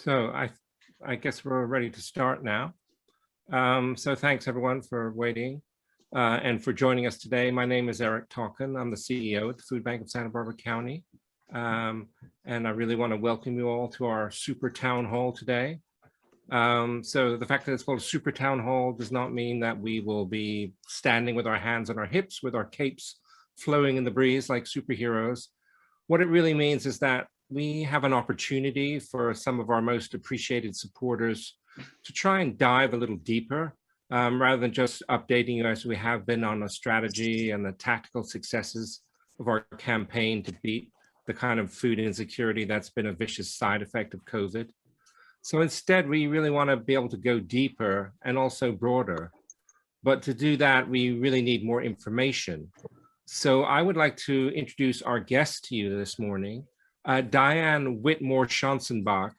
So I guess we're ready to start now. So thanks everyone for waiting and for joining us today. My name is Eric Talkin. I'm the CEO at the Foodbank of Santa Barbara County. And I really want to welcome you all to our Super Town Hall today. So the fact that it's called a Super Town Hall does not mean that we will be standing with our hands on our hips, with our capes flowing in the breeze like superheroes. What it really means is that we have an opportunity for some of our most appreciated supporters to try and dive a little deeper, rather than just updating you as we have been on the strategy and the tactical successes of our campaign to beat the kind of food insecurity that's been a vicious side effect of COVID. So instead, we really want to be able to go deeper and also broader. But to do that, we really need more information. So I would like to introduce our guest to you this morning. Diane Schanzenbach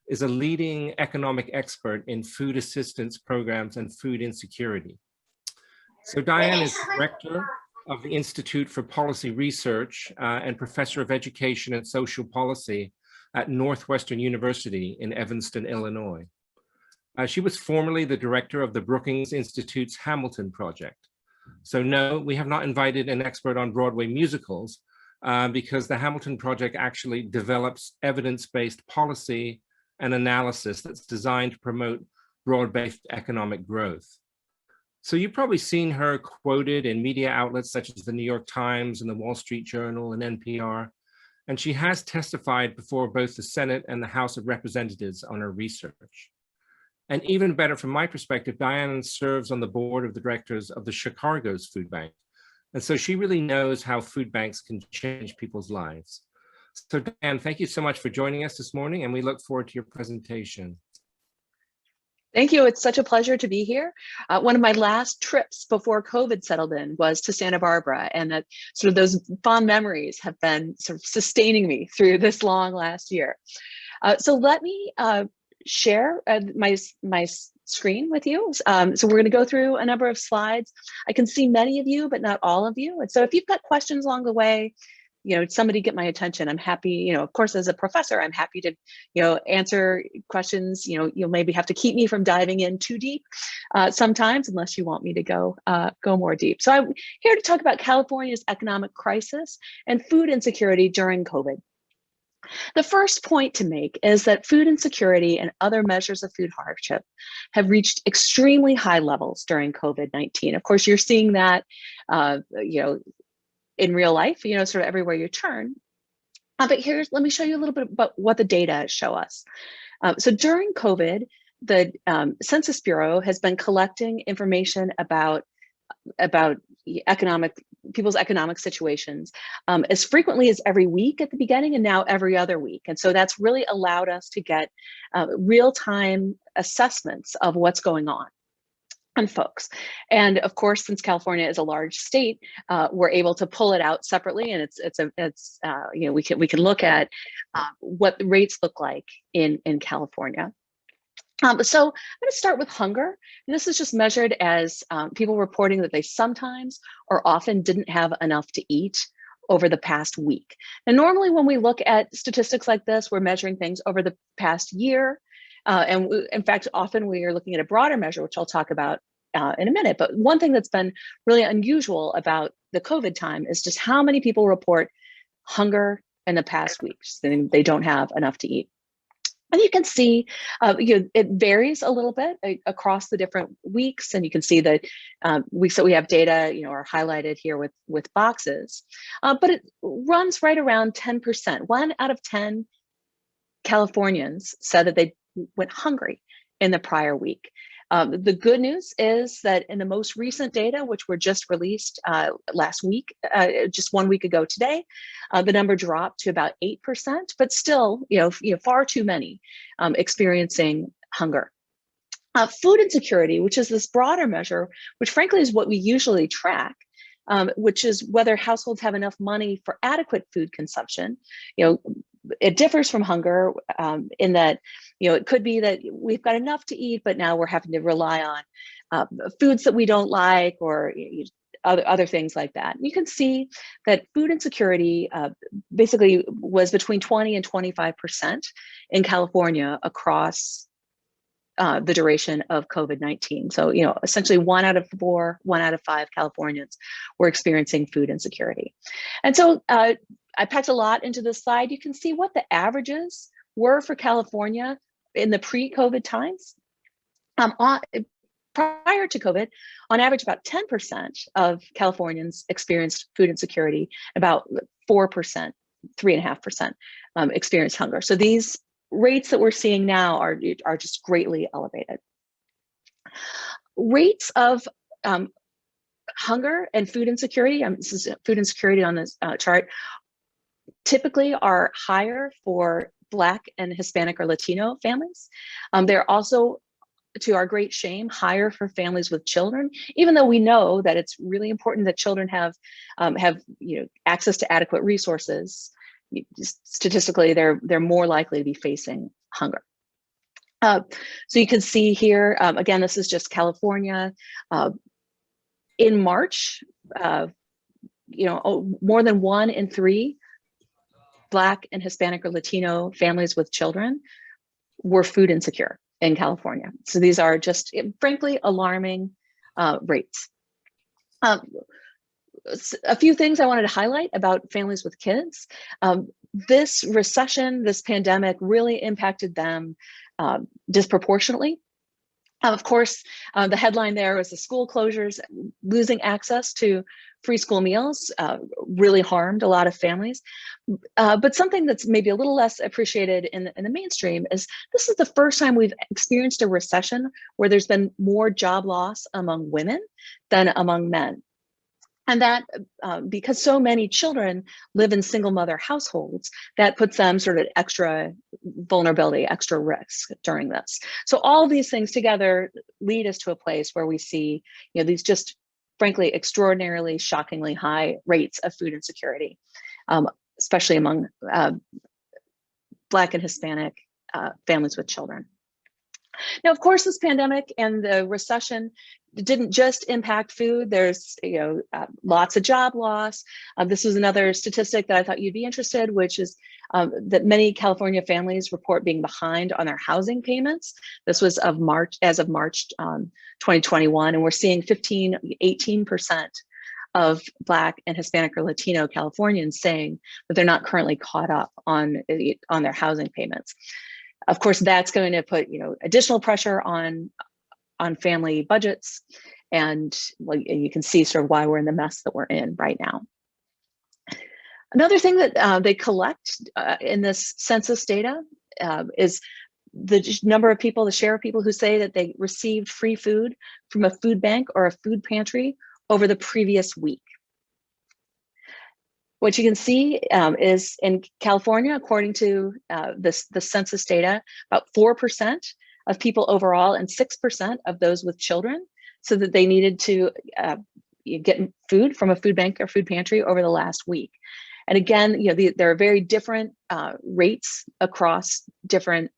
is a leading economic expert in food assistance programs and food insecurity. So Diane is director of the Institute for Policy Research and professor of education and social policy at Northwestern University in Evanston, Illinois. She was formerly the director of the Brookings Institute's Hamilton Project. So no, we have not invited an expert on Broadway musicals because the Hamilton Project actually develops evidence-based policy and analysis that's designed to promote broad-based economic growth. So you've probably seen her quoted in media outlets such as the New York Times and the Wall Street Journal and NPR, and she has testified before both the Senate and the House of Representatives on her research. And even better from my perspective, Diane serves on the board of the directors of the Chicago's Food Bank. And so she really knows how food banks can change people's lives. So Diane, thank you so much for joining us this morning, and we look forward to your presentation. Thank you. It's such a pleasure to be here. One of my last trips before COVID settled in was to Santa Barbara, and that sort of those fond memories have been sort of sustaining me through this long last year. So let me share my screen with you. So we're going to go through a number of slides. I can see many of you, but not all of you. And so if you've got questions along the way, somebody get my attention. I'm happy, of course, as a professor, I'm happy to, answer questions. You'll maybe have to keep me from diving in too deep sometimes, unless you want me to go more deep. So I'm here to talk about California's economic crisis and food insecurity during COVID. The first point to make is that food insecurity and other measures of food hardship have reached extremely high levels during COVID-19. Of course, you're seeing that, in real life, sort of everywhere you turn. But let me show you a little bit about what the data show us. So during COVID, the Census Bureau has been collecting information about people's economic situations as frequently as every week at the beginning, and now every other week. And so that's really allowed us to get real-time assessments of what's going on folks. And of course, since California is a large state, we're able to pull it out separately, and we can look at what the rates look like in California. So I'm going to start with hunger. And this is just measured as people reporting that they sometimes or often didn't have enough to eat over the past week. And normally when we look at statistics like this, we're measuring things over the past year. In fact, often we are looking at a broader measure, which I'll talk about in a minute. But one thing that's been really unusual about the COVID time is just how many people report hunger in the past weeks. They don't have enough to eat. And you can see, it varies a little bit across the different weeks, and you can see that weeks that we have data, are highlighted here with boxes. But it runs right around 10%. 1 out of 10 Californians said that they went hungry in the prior week. The good news is that in the most recent data, which were just released last week, just 1 week ago today, the number dropped to about 8%, but still, far too many experiencing hunger. Food insecurity, which is this broader measure, which frankly is what we usually track, which is whether households have enough money for adequate food consumption. It differs from hunger in that, it could be that we've got enough to eat, but now we're having to rely on foods that we don't like, or other things like that. You can see that food insecurity basically was between 20 and 25% in California across the duration of COVID-19. So, essentially 1 out of 4, 1 out of 5 Californians were experiencing food insecurity. And so I packed a lot into this slide. You can see what the averages were for California in the pre-COVID times. Prior to COVID, on average, about 10% of Californians experienced food insecurity, about 4%, 3.5% experienced hunger. So these rates that we're seeing now are just greatly elevated. Rates of hunger and food insecurity, this is food insecurity on this chart, typically are higher for Black and Hispanic or Latino families. They're also, to our great shame, higher for families with children, even though we know that it's really important that children have access to adequate resources. Statistically, they're more likely to be facing hunger. So you can see here, again, this is just California. In March, more than 1 in 3 Black and Hispanic or Latino families with children were food insecure in California. So these are just, frankly, alarming rates. A few things I wanted to highlight about families with kids. This recession, this pandemic really impacted them disproportionately. Of course, the headline there was the school closures, losing access to free school meals really harmed a lot of families. But something that's maybe a little less appreciated in the mainstream is this is the first time we've experienced a recession where there's been more job loss among women than among men. And that because so many children live in single mother households, that puts them sort of extra vulnerability, extra risk during this. So all these things together lead us to a place where we see, these just frankly extraordinarily, shockingly high rates of food insecurity, especially among Black and Hispanic families with children. Now, of course, this pandemic and the recession didn't just impact food. There's lots of job loss. This was another statistic that I thought you'd be interested, which is that many California families report being behind on their housing payments. This was as of March 2021, and we're seeing 18% of Black and Hispanic or Latino Californians saying that they're not currently caught up on their housing payments. Of course, that's going to put additional pressure on family budgets, and you can see sort of why we're in the mess that we're in right now. Another thing that they collect in this census data is the number of people, the share of people who say that they received free food from a food bank or a food pantry over the previous week. What you can see is in California, according to the census data, about 4% of people overall and 6% of those with children, so that they needed to get food from a food bank or food pantry over the last week. And again, there are very different rates across different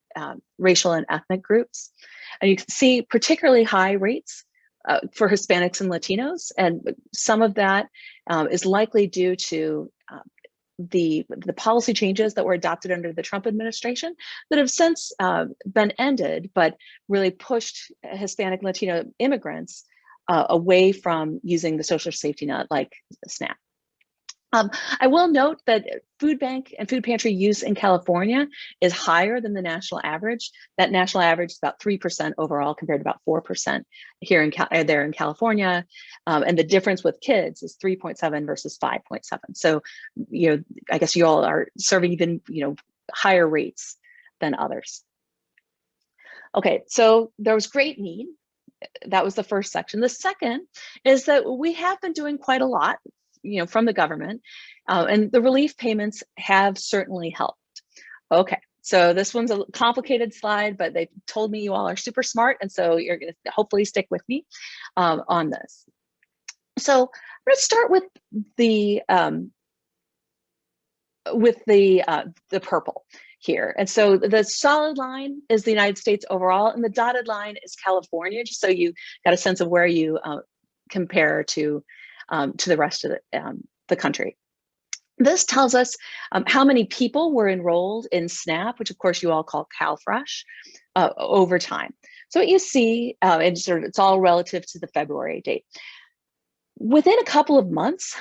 racial and ethnic groups. And you can see particularly high rates for Hispanics and Latinos. And some of that is likely due to the policy changes that were adopted under the Trump administration that have since been ended, but really pushed Hispanic and Latino immigrants away from using the social safety net like SNAP. I will note that food bank and food pantry use in California is higher than the national average. That national average is about 3% overall compared to about 4% here in California. And the difference with kids is 3.7 versus 5.7. So, I guess you all are serving even, higher rates than others. Okay, so there was great need. That was the first section. The second is that we have been doing quite a lot from the government, and the relief payments have certainly helped. Okay, so this one's a complicated slide, but they told me you all are super smart, and so you're going to hopefully stick with me on this. So I'm going to start with the purple here. And so the solid line is the United States overall, and the dotted line is California, just so you got a sense of where you compare to to the rest of the country. This tells us how many people were enrolled in SNAP, which of course you all call CalFresh, over time. So what you see, and it's all relative to the February date. Within a couple of months,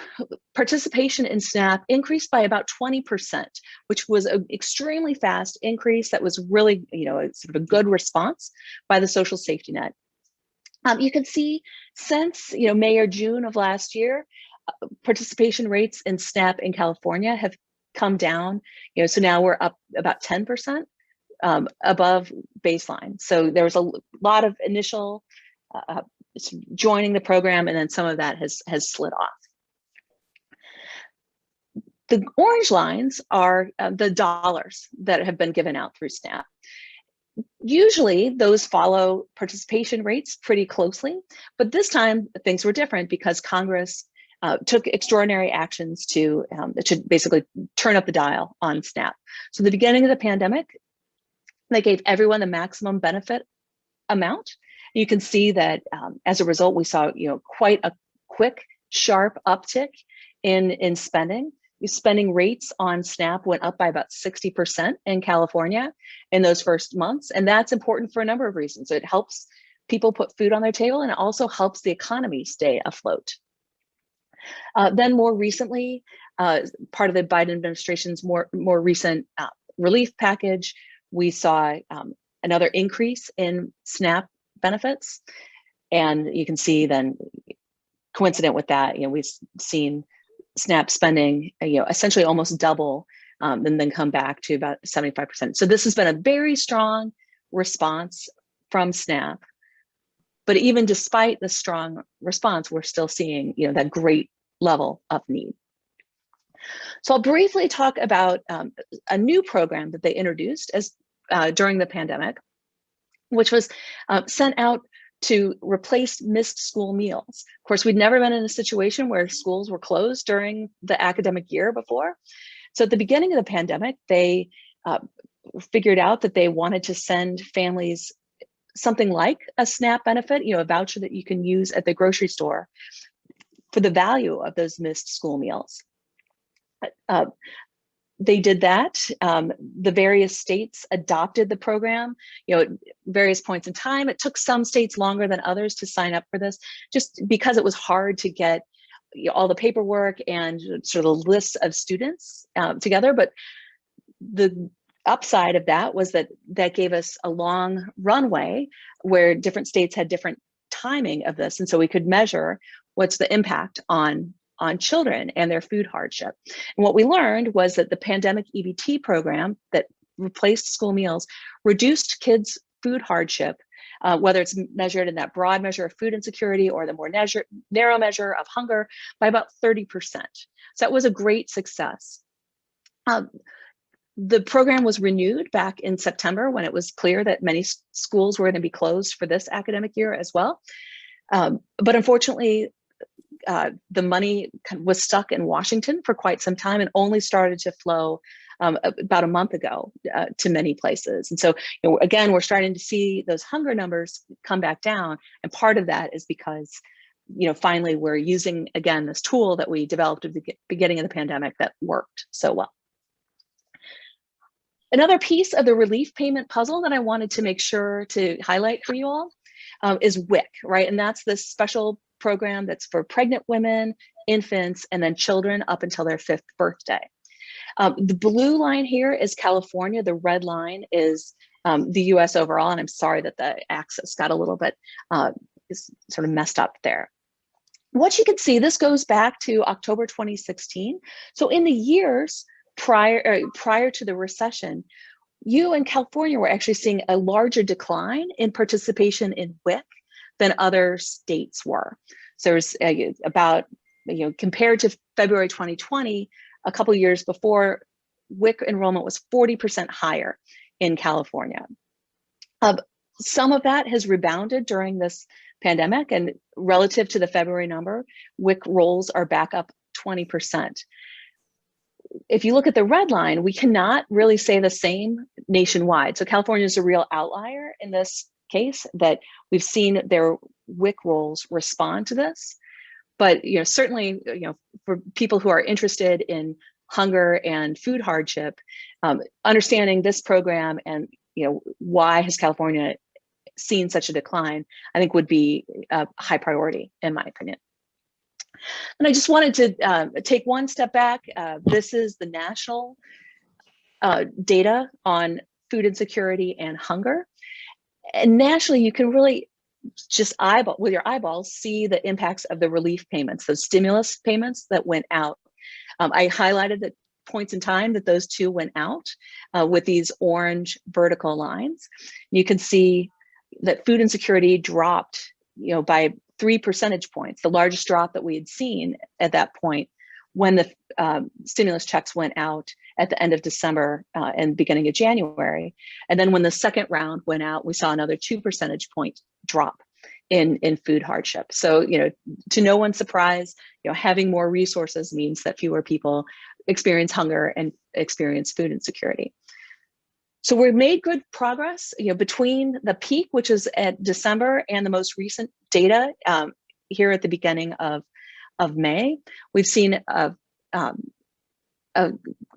participation in SNAP increased by about 20%, which was an extremely fast increase that was really, sort of a good response by the social safety net. You can see since, May or June of last year, participation rates in SNAP in California have come down, so now we're up about 10% above baseline. So there was a lot of initial joining the program, and then some of that has slid off. The orange lines are the dollars that have been given out through SNAP. Usually those follow participation rates pretty closely, but this time things were different because Congress took extraordinary actions to basically turn up the dial on SNAP. So at the beginning of the pandemic, they gave everyone the maximum benefit amount. You can see that as a result, we saw quite a quick, sharp uptick in spending. Spending rates on SNAP went up by about 60% in California in those first months, and that's important for a number of reasons. It helps people put food on their table, and it also helps the economy stay afloat. Then more recently, part of the Biden administration's more recent relief package, we saw another increase in SNAP benefits. And you can see then, coincident with that, we've seen SNAP spending, essentially almost double and then come back to about 75%. So this has been a very strong response from SNAP. But even despite the strong response, we're still seeing, that great level of need. So I'll briefly talk about a new program that they introduced during the pandemic, which was sent out to replace missed school meals. Of course, we'd never been in a situation where schools were closed during the academic year before. So at the beginning of the pandemic, they figured out that they wanted to send families something like a SNAP benefit, a voucher that you can use at the grocery store for the value of those missed school meals. They did that. The various states adopted the program, at various points in time. It took some states longer than others to sign up for this, just because it was hard to get all the paperwork and sort of the lists of students together. But the upside of that was that gave us a long runway where different states had different timing of this. And so we could measure what's the impact on children and their food hardship. And what we learned was that the pandemic EBT program that replaced school meals reduced kids' food hardship, whether it's measured in that broad measure of food insecurity or the more narrow measure of hunger, by about 30%. So that was a great success. The program was renewed back in September when it was clear that many schools were going to be closed for this academic year as well. But unfortunately, the money was stuck in Washington for quite some time and only started to flow about a month ago to many places. And so, again, we're starting to see those hunger numbers come back down. And part of that is because, finally, we're using, again, this tool that we developed at the beginning of the pandemic that worked so well. Another piece of the relief payment puzzle that I wanted to make sure to highlight for you all is WIC, right? And that's this special program that's for pregnant women, infants, and then children up until their 5th birthday. The blue line here is California. The red line is the US overall. And I'm sorry that the axis got a little bit sort of messed up there. What you can see, this goes back to October 2016. So in the years prior to the recession, you in California were actually seeing a larger decline in participation in WIC than other states were. So there's about, compared to February 2020, a couple of years before, WIC enrollment was 40% higher in California. Some of that has rebounded during this pandemic, and relative to the February number, WIC rolls are back up 20%. If you look at the red line, we cannot really say the same nationwide. So California is a real outlier in this case, that we've seen their WIC rolls respond to this. But certainly, for people who are interested in hunger and food hardship, understanding this program and why has California seen such a decline, I think would be a high priority in my opinion. And I just wanted to take one step back. This is the national data on food insecurity and hunger. And nationally, you can really just with your eyeballs see the impacts of the relief payments, the stimulus payments that went out. I highlighted the points in time that those two went out with these orange vertical lines. You can see that food insecurity dropped, by 3 percentage points, the largest drop that we had seen at that point when the stimulus checks went out at the end of December and beginning of January. And then when the second round went out, we saw another 2 percentage point drop in food hardship. So, to no one's surprise, having more resources means that fewer people experience hunger and experience food insecurity. So we've made good progress, between the peak, which is at December, and the most recent data here at the beginning of May. We've seen the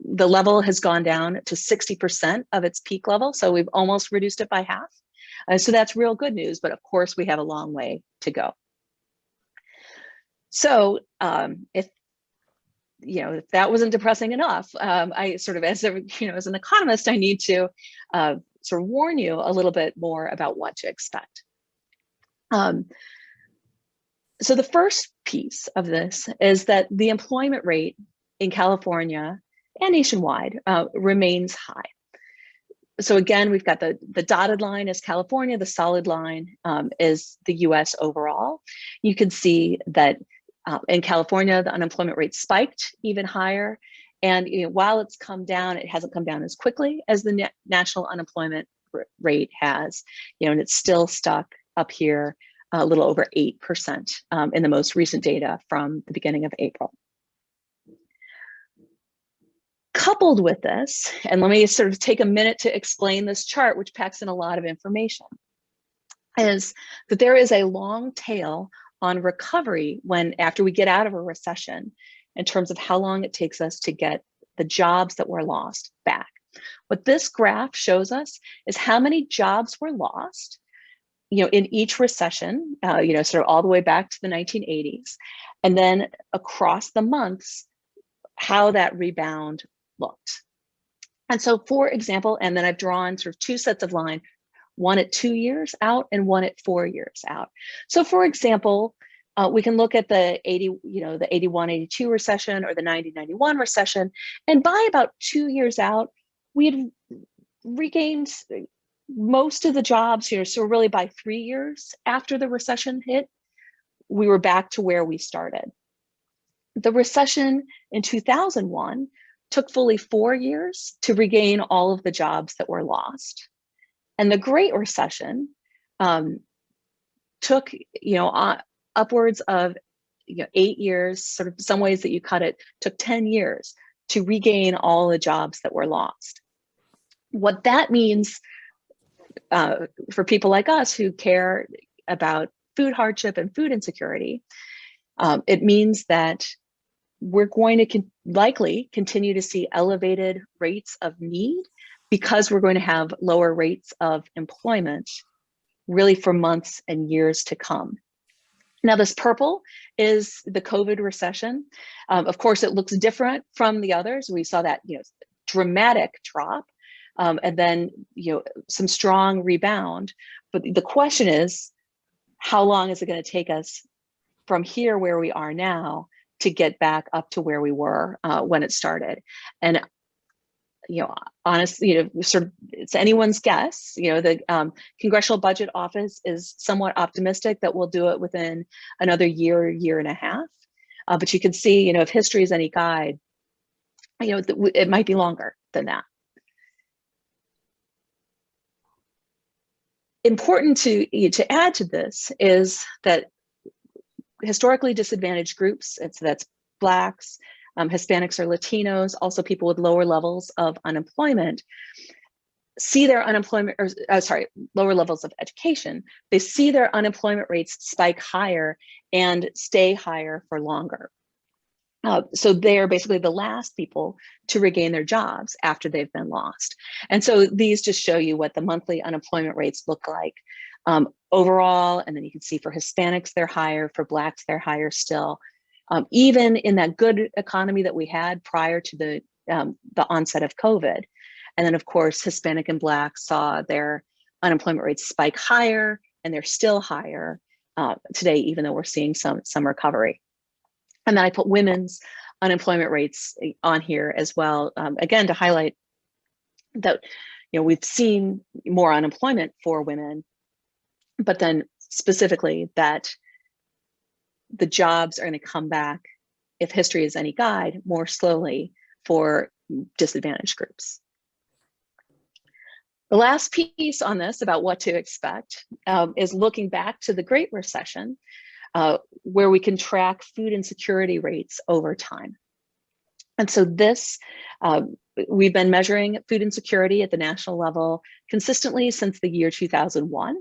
level has gone down to 60% of its peak level. So we've almost reduced it by half. So that's real good news, but of course we have a long way to go. So if that wasn't depressing enough, I sort of, as an economist, I need to sort of warn you a little bit more about what to expect. So the first piece of this is that the employment rate in California and nationwide remains high. So again, we've got the dotted line is California, the solid line is the US overall. You can see that in California, the unemployment rate spiked even higher. And while it's come down, it hasn't come down as quickly as the national unemployment rate has, and it's still stuck up here a little over 8% in the most recent data from the beginning of April. Coupled with this, and let me sort of take a minute to explain this chart, which packs in a lot of information, is that there is a long tail on recovery after we get out of a recession in terms of how long it takes us to get the jobs that were lost back. What this graph shows us is how many jobs were lost, in each recession, sort of all the way back to the 1980s, and then across the months, how that rebound looked. And so, for example, and then I've drawn sort of two sets of line, one at 2 years out and one at 4 years out. So for example, we can look at the 81-82 recession or the 90-91 recession, and by about 2 years out, we had regained most of the jobs, so really by 3 years after the recession hit, we were back to where we started. The recession in 2001 took fully 4 years to regain all of the jobs that were lost. And the Great Recession took, upwards of 8 years, sort of some ways that you cut it, took 10 years to regain all the jobs that were lost. What that means for people like us who care about food hardship and food insecurity, it means that we're going to likely continue to see elevated rates of need because we're going to have lower rates of employment really for months and years to come. Now, this purple is the COVID recession. Of course, it looks different from the others. We saw that dramatic drop and then some strong rebound. But the question is, how long is it going to take us from here where we are now to get back up to where we were when it started? And honestly, sort of it's anyone's guess. The Congressional Budget Office is somewhat optimistic that we'll do it within another year and a half. But you can see, if history is any guide, it might be longer than that. Important to add to this is that historically disadvantaged groups, that's Blacks, Hispanics or Latinos, also people with lower levels of unemployment, see their unemployment, or sorry, lower levels of education, they see their unemployment rates spike higher and stay higher for longer. So they're basically the last people to regain their jobs after they've been lost. And so these just show you what the monthly unemployment rates look like overall. And then you can see for Hispanics, they're higher, for Blacks, they're higher still. Even in that good economy that we had prior to the onset of COVID. And then of course, Hispanic and Black saw their unemployment rates spike higher, and they're still higher today, even though we're seeing some recovery. And then I put women's unemployment rates on here as well, again, to highlight that, we've seen more unemployment for women, but then specifically that the jobs are going to come back, if history is any guide, more slowly for disadvantaged groups. The last piece on this about what to expect is looking back to the Great Recession, where we can track food insecurity rates over time. And so this, we've been measuring food insecurity at the national level consistently since the year 2001.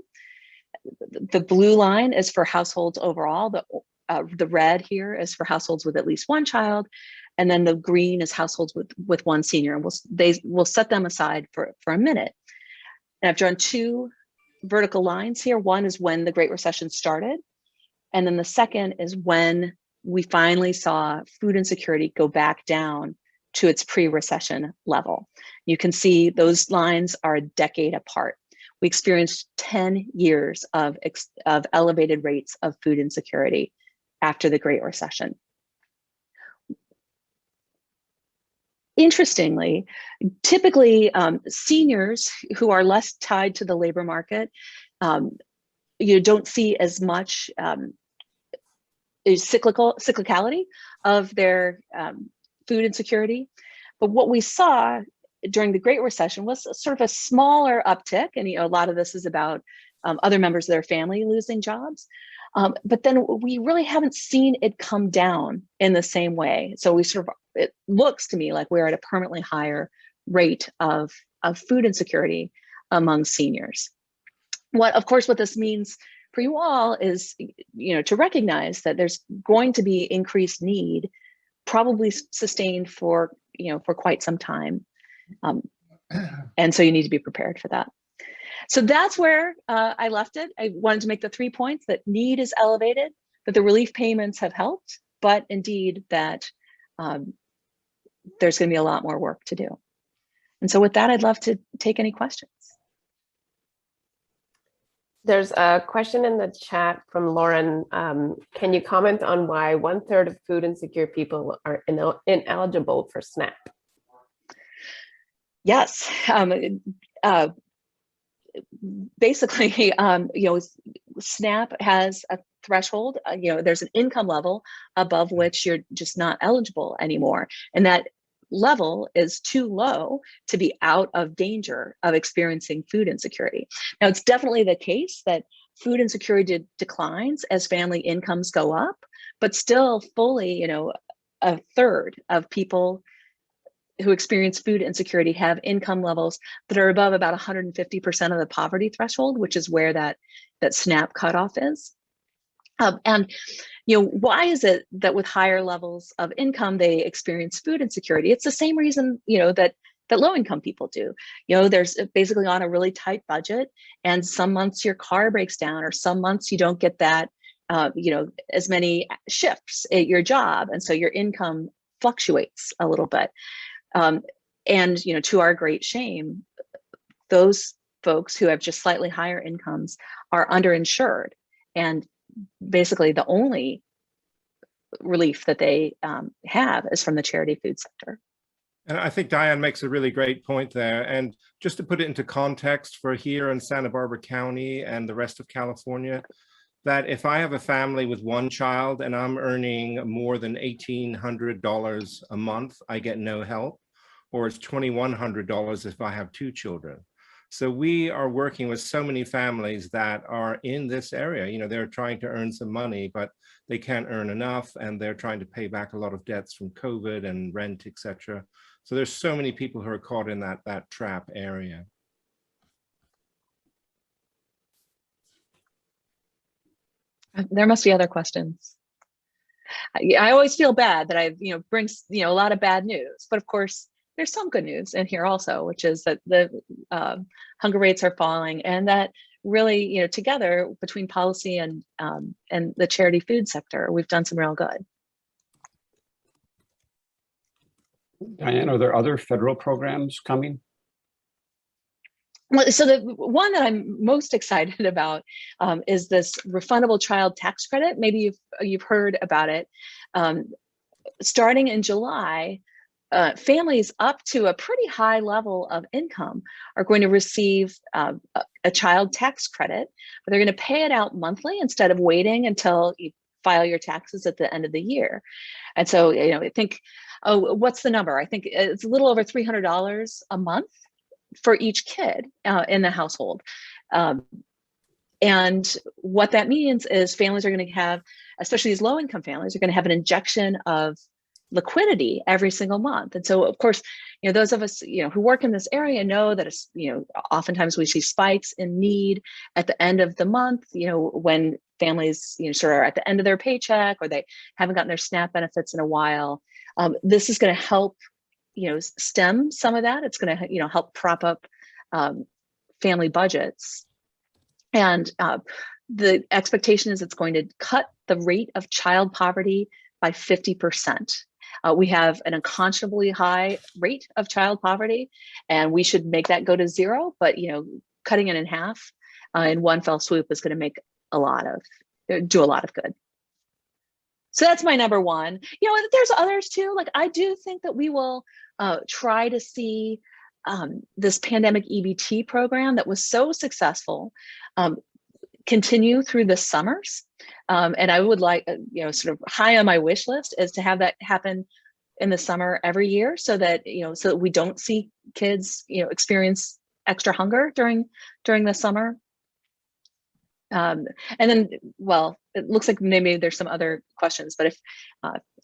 The blue line is for households overall. The red here is for households with at least one child. And then the green is households with one senior. And we'll set them aside for a minute. And I've drawn two vertical lines here. One is when the Great Recession started. And then the second is when we finally saw food insecurity go back down to its pre-recession level. You can see those lines are a decade apart. We experienced 10 years of elevated rates of food insecurity after the Great Recession. Interestingly, typically seniors who are less tied to the labor market, you don't see as much cyclicality of their food insecurity. But what we saw during the Great Recession was sort of a smaller uptick. And a lot of this is about other members of their family losing jobs. But then we really haven't seen it come down in the same way. So it looks to me like we're at a permanently higher rate of food insecurity among seniors. Of course, what this means for you all is, to recognize that there's going to be increased need, probably sustained for quite some time. And so you need to be prepared for that. So that's where I left it. I wanted to make the 3 points: that need is elevated, that the relief payments have helped, but indeed that there's going to be a lot more work to do. And so with that, I'd love to take any questions. There's a question in the chat from Lauren. Can you comment on why 1/3 of food insecure people are ineligible for SNAP? Yes. Basically, SNAP has a threshold. There's an income level above which you're just not eligible anymore. And that level is too low to be out of danger of experiencing food insecurity. Now, it's definitely the case that food insecurity declines as family incomes go up, but still fully, 1/3 of people who experience food insecurity have income levels that are above about 150% of the poverty threshold, which is where that SNAP cutoff is. And why is it that with higher levels of income they experience food insecurity? It's the same reason that low-income people do. There's basically on a really tight budget, and some months your car breaks down, or some months you don't get that as many shifts at your job, and so your income fluctuates a little bit. And to our great shame, those folks who have just slightly higher incomes are underinsured, and basically the only relief that they have is from the charity food sector. And I think Diane makes a really great point there. And just to put it into context for here in Santa Barbara County and the rest of California, that if I have a family with one child and I'm earning more than $1,800 a month, I get no help, or it's $2,100 if I have 2 children. So we are working with so many families that are in this area. They're trying to earn some money, but they can't earn enough, and they're trying to pay back a lot of debts from COVID and rent, etc. So there's so many people who are caught in that trap area. There must be other questions. I always feel bad that I, brings, a lot of bad news, but of course there's some good news in here also, which is that the hunger rates are falling, and that really, together between policy and the charity food sector, we've done some real good. Diane, are there other federal programs coming? Well, so the one that I'm most excited about is this refundable child tax credit. Maybe you've heard about it. Starting in July, families up to a pretty high level of income are going to receive a child tax credit, but they're going to pay it out monthly instead of waiting until you file your taxes at the end of the year. And so, I think, what's the number? I think it's a little over $300 a month for each kid in the household. And what that means is families are going to have, especially these low-income families, are going to have an injection of liquidity every single month. And so, of course, those of us, who work in this area know that, oftentimes we see spikes in need at the end of the month, when families, sort of are at the end of their paycheck, or they haven't gotten their SNAP benefits in a while. This is going to help stem some of that. It's going to, help prop up family budgets. And the expectation is it's going to cut the rate of child poverty by 50%. We have an unconscionably high rate of child poverty, and we should make that go to zero. But, cutting it in half in one fell swoop is going to make do a lot of good. So that's my number one. There's others too. Like, I do think that we will try to see this pandemic EBT program that was so successful continue through the summers. And I would like, sort of high on my wish list is to have that happen in the summer every year, so that, so that we don't see kids, experience extra hunger during the summer. And then, well, it looks like maybe there's some other questions, but if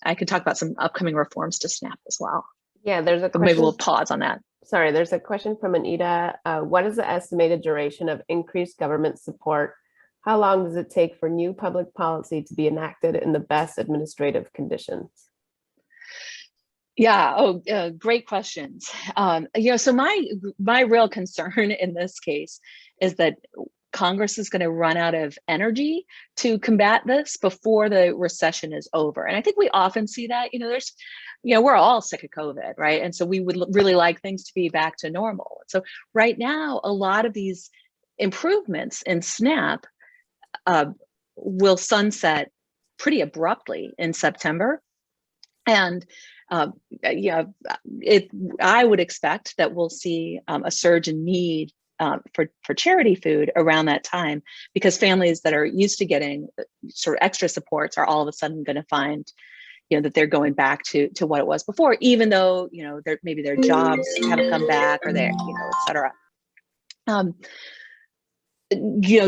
I could talk about some upcoming reforms to SNAP as well. Yeah, there's a question. Maybe we'll pause on that. Sorry, there's a question from Anita. What is the estimated duration of increased government support? How long does it take for new public policy to be enacted in the best administrative conditions? Yeah, great questions. So my real concern in this case is that Congress is going to run out of energy to combat this before the recession is over. And I think we often see that, we're all sick of COVID, right? And so we would really like things to be back to normal. So right now, a lot of these improvements in SNAP will sunset pretty abruptly in September. And I would expect that we'll see a surge in need for charity food around that time, because families that are used to getting sort of extra supports are all of a sudden going to find, that they're going back to what it was before, even though, maybe their jobs haven't come back, or they're, et cetera.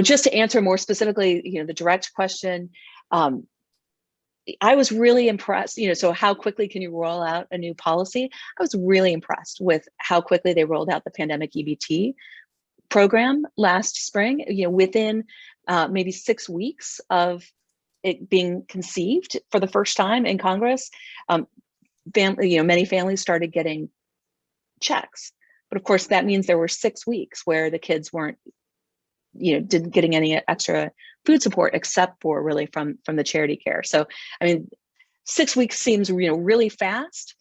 Just to answer more specifically, the direct question, I was really impressed, so how quickly can you roll out a new policy? I was really impressed with how quickly they rolled out the pandemic EBT program last spring, within maybe 6 weeks of it being conceived for the first time in Congress. Many families started getting checks, but of course that means there were 6 weeks where the kids weren't, didn't getting any extra food support except for really from the charity care. So, 6 weeks seems, really fast.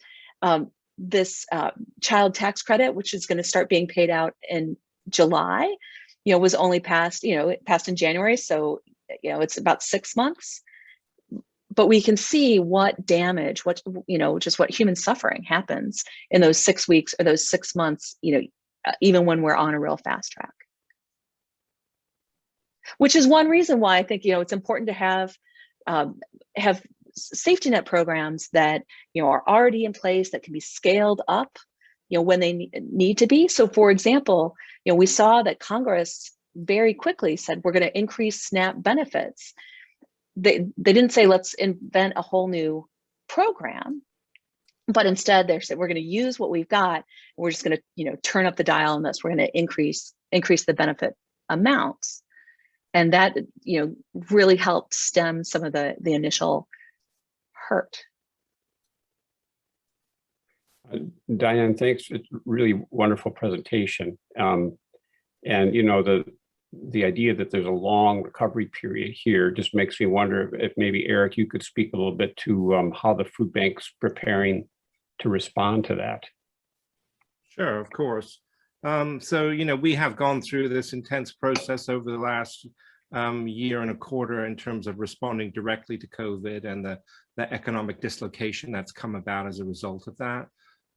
This child tax credit, which is going to start being paid out in July, was only passed, it passed in January. So, it's about 6 months, but we can see what damage, just what human suffering happens in those 6 weeks or those 6 months, even when we're on a real fast track. Which is one reason why I think, it's important to have safety net programs that, are already in place, that can be scaled up, when they need to be. So for example, we saw that Congress very quickly said, we're going to increase SNAP benefits. They didn't say, let's invent a whole new program, but instead they said, we're going to use what we've got. And we're just going to, turn up the dial on this. We're going to increase the benefit amounts. And that, really helped stem some of the initial hurt. Diane, thanks. It's a really wonderful presentation. And the idea that there's a long recovery period here just makes me wonder if maybe, Eric, you could speak a little bit to how the food bank's preparing to respond to that. Sure, of course. So, we have gone through this intense process over the last year and a quarter in terms of responding directly to COVID and the economic dislocation that's come about as a result of that.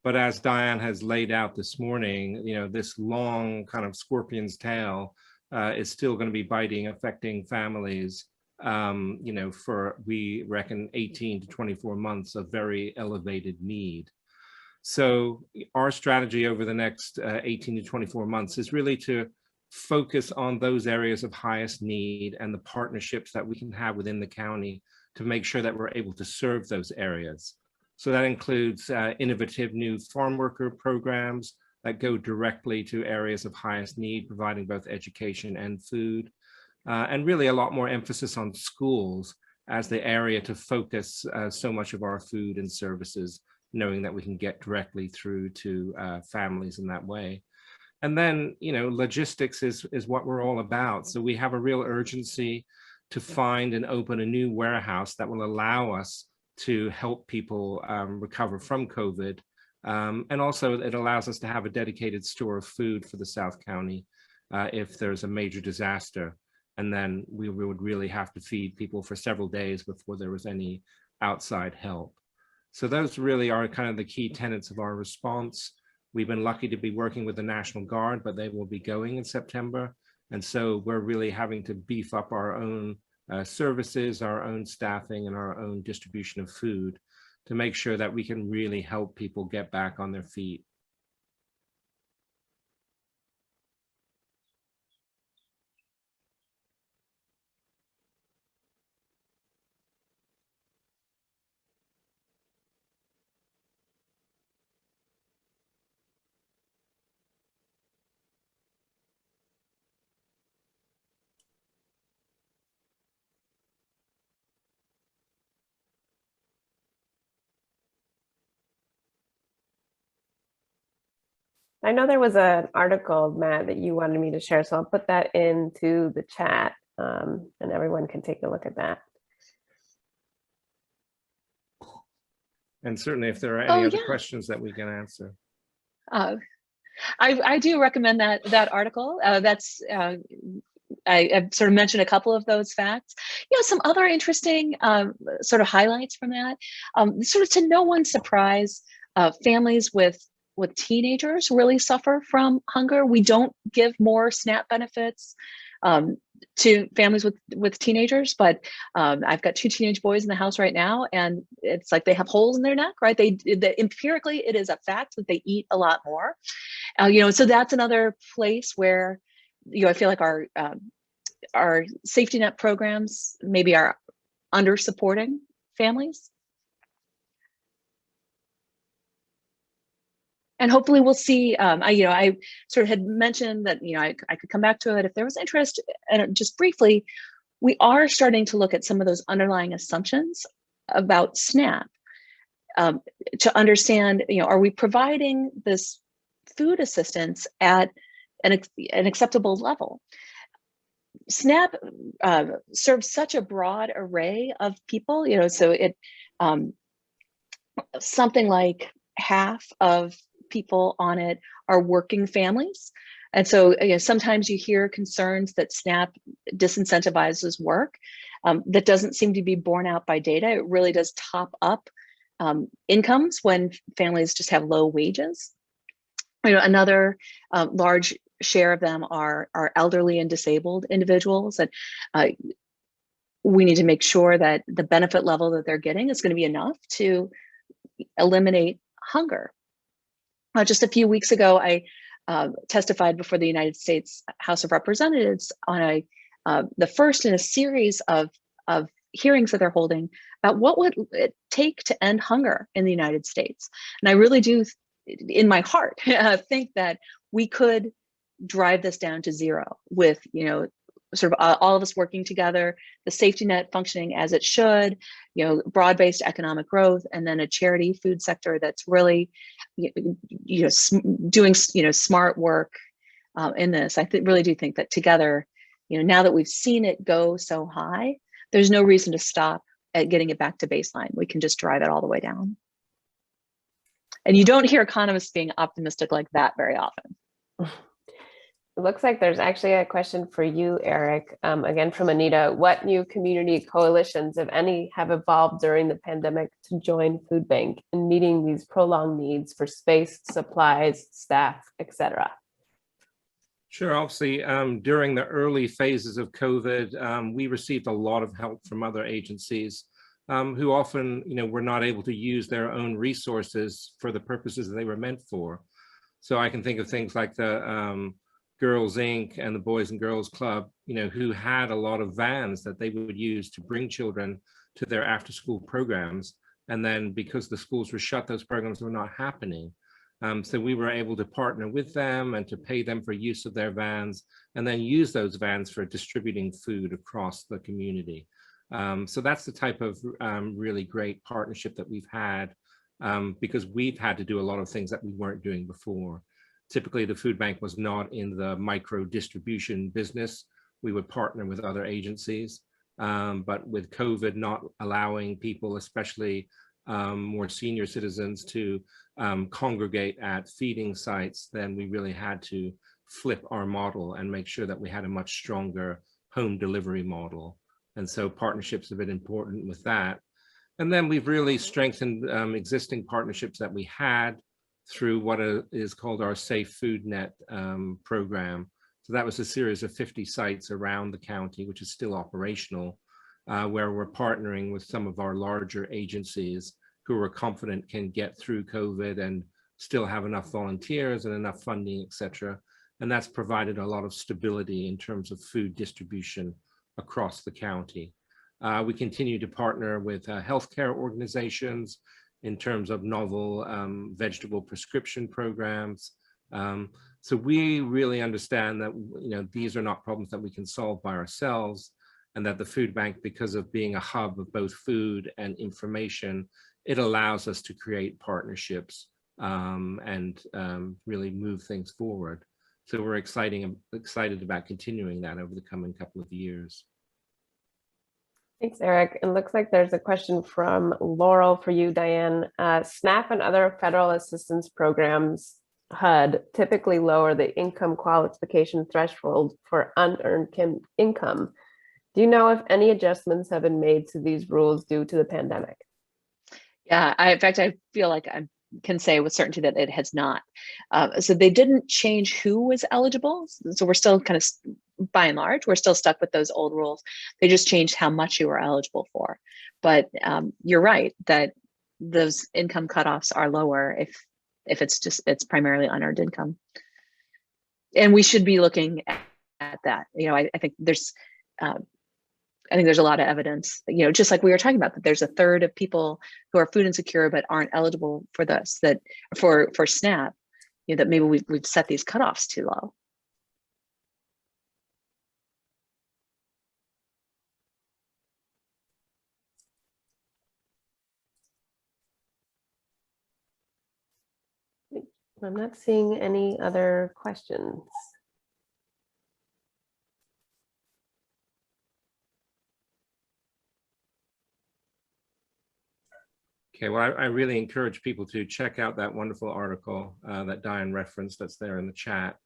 But as Diane has laid out this morning, this long kind of scorpion's tail is still going to be biting, affecting families, for, we reckon, 18 to 24 months of very elevated need. So our strategy over the next 18 to 24 months is really to focus on those areas of highest need and the partnerships that we can have within the county to make sure that we're able to serve those areas. So that includes innovative new farm worker programs that go directly to areas of highest need, providing both education and food, and really a lot more emphasis on schools as the area to focus so much of our food and services, knowing that we can get directly through to families in that way. And then, logistics is what we're all about. So we have a real urgency to find and open a new warehouse that will allow us to help people recover from COVID. And also it allows us to have a dedicated store of food for the South County if there's a major disaster. And then we would really have to feed people for several days before there was any outside help. So those really are kind of the key tenets of our response. We've been lucky to be working with the National Guard, but they will be going in September. And so we're really having to beef up our own services, our own staffing, and our own distribution of food to make sure that we can really help people get back on their feet. I know there was an article, Matt, that you wanted me to share, so I'll put that into the chat and everyone can take a look at that. And certainly if there are any other questions that we can answer. I do recommend that article. I've sort of mentioned a couple of those facts. Some other interesting sort of highlights from that. Sort of to no one's surprise, families with teenagers really suffer from hunger. We don't give more SNAP benefits to families with teenagers, but I've got 2 teenage boys in the house right now, and it's like they have holes in their neck, right? They empirically, it is a fact that they eat a lot more. So that's another place where I feel like our safety net programs maybe are under supporting families. And hopefully we'll see, I sort of had mentioned that, I could come back to it if there was interest. And just briefly, we are starting to look at some of those underlying assumptions about SNAP to understand, are we providing this food assistance at an acceptable level? SNAP serves such a broad array of people, so it something like half of people on it are working families. And so sometimes you hear concerns that SNAP disincentivizes work. That doesn't seem to be borne out by data. It really does top up incomes when families just have low wages. Another large share of them are elderly and disabled individuals. And we need to make sure that the benefit level that they're getting is going to be enough to eliminate hunger. Just a few weeks ago, I testified before the United States House of Representatives on the first in a series of hearings that they're holding about what would it take to end hunger in the United States. And I really do, in my heart, think that we could drive this down to zero with sort of all of us working together, the safety net functioning as it should, broad-based economic growth, and then a charity food sector that's really, doing, smart work in this. I really do think that together, now that we've seen it go so high, there's no reason to stop at getting it back to baseline. We can just drive it all the way down. And you don't hear economists being optimistic like that very often. It looks like there's actually a question for you, Eric, again from Anita. What new community coalitions, if any, have evolved during the pandemic to join Foodbank in meeting these prolonged needs for space, supplies, staff, etc.? Sure. Obviously, during the early phases of COVID, we received a lot of help from other agencies who often, were not able to use their own resources for the purposes they were meant for. So I can think of things like the Girls Inc. and the Boys and Girls Club, who had a lot of vans that they would use to bring children to their after-school programs. And then because the schools were shut, those programs were not happening. So we were able to partner with them and to pay them for use of their vans, and then use those vans for distributing food across the community. So that's the type of really great partnership that we've had, because we've had to do a lot of things that we weren't doing before. Typically, the food bank was not in the micro distribution business. We would partner with other agencies, but with COVID not allowing people, especially more senior citizens, to congregate at feeding sites, then we really had to flip our model and make sure that we had a much stronger home delivery model. And so partnerships have been important with that. And then we've really strengthened existing partnerships that we had through what is called our Safe Food Net program. So that was a series of 50 sites around the county, which is still operational, where we're partnering with some of our larger agencies who are confident can get through COVID and still have enough volunteers and enough funding, et cetera. And that's provided a lot of stability in terms of food distribution across the county. We continue to partner with healthcare organizations in terms of novel vegetable prescription programs. So we really understand that these are not problems that we can solve by ourselves, and that the food bank, because of being a hub of both food and information, it allows us to create partnerships and really move things forward. So we're excited about continuing that over the coming couple of years. Thanks, Eric. It looks like there's a question from Laurel for you, Diane. SNAP and other federal assistance programs, HUD, typically lower the income qualification threshold for unearned income. Do you know if any adjustments have been made to these rules due to the pandemic? Yeah, in fact, I feel like I can say with certainty that it has not. So they didn't change who was eligible. So we're still kind of, by and large, we're still stuck with those old rules. They just changed how much you were eligible for. But you're right that those income cutoffs are lower if it's primarily unearned income. And we should be looking at that. I think there's a lot of evidence, just like we were talking about, that there's a third of people who are food insecure but aren't eligible for this, that for SNAP, that maybe we've set these cutoffs too low. I'm not seeing any other questions. Okay, well, I really encourage people to check out that wonderful article that Diane referenced that's there in the chat.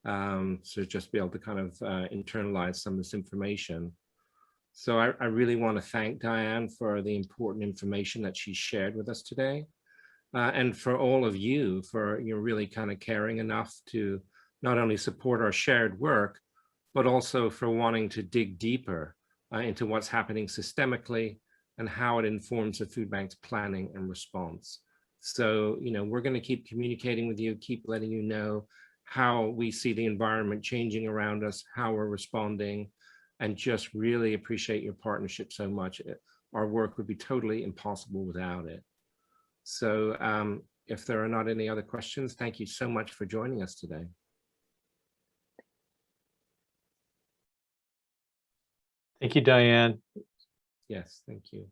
So just be able to kind of internalize some of this information. So I really want to thank Diane for the important information that she shared with us today. And for all of you for really kind of caring enough to not only support our shared work, but also for wanting to dig deeper into what's happening systemically and how it informs the food bank's planning and response. So, we're going to keep communicating with you, keep letting you know how we see the environment changing around us, how we're responding, and just really appreciate your partnership so much. Our work would be totally impossible without it. So if there are not any other questions, thank you so much for joining us today. Thank you, Diane. Yes, thank you.